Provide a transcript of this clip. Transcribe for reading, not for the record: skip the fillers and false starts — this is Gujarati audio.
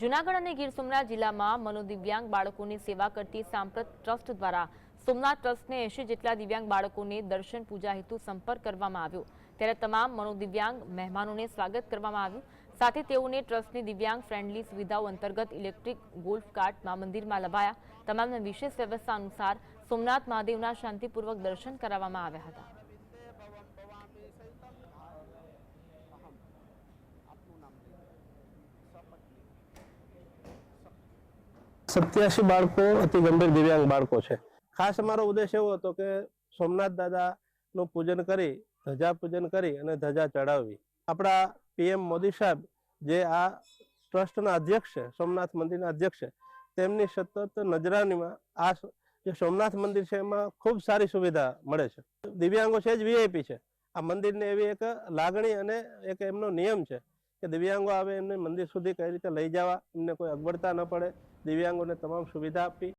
જૂનાગઢ અને ગીર સોમનાથ જિલ્લામાં મનોદિવ્યાંગ બાળકોની સેવા કરતી સાંપ્રત ટ્રસ્ટ દ્વારા સોમનાથ ટ્રસ્ટને 80 જેટલા દિવ્યાંગ બાળકોને દર્શન પૂજા હેતુ સંપર્ક કરવામાં આવ્યો। ત્યારે તમામ મનોદિવ્યાંગ મહેમાનોને સ્વાગત કરવામાં આવ્યું। સાથે તેઓને ટ્રસ્ટની દિવ્યાંગ ફ્રેન્ડલી સુવિધાઓ અંતર્ગત ઇલેક્ટ્રિક ગોલ્ફ કાર્ટમાં મંદિરમાં લવાયા। તમામને વિશેષ વ્યવસ્થા અનુસાર સોમનાથ મહાદેવના શાંતિપૂર્વક દર્શન કરાવવામાં આવ્યા હતા। 87 બાળકો અતિ ગંભીર દિવ્યાંગ બાળકો છે। ખાસ અમારો ઉદ્દેશ એવો હતો કે સોમનાથ દાદાનું પૂજન કરી, ધજા પૂજન કરી અને ધજા ચડાવવી। આપણા પીએમ મોદી સાહેબ જે આ ટ્રસ્ટના અધ્યક્ષ છે, સોમનાથ મંદિરના અધ્યક્ષ છે, તેમની સતત નજરાનીમાં આ જે સોમનાથ મંદિર છે એમાં ખૂબ સારી સુવિધા મળે છે। દિવ્યાંગો છે જ વીઆઈપી છે। આ મંદિરને એવી એક લાગણી અને એક એમનો નિયમ છે કે દિવ્યાંગો આવે એમને મંદિર સુધી કઈ રીતે લઈ જવા, એમને કોઈ અગવડતા ન પડે, દિવ્યાંગોને તમામ સુવિધા આપવી।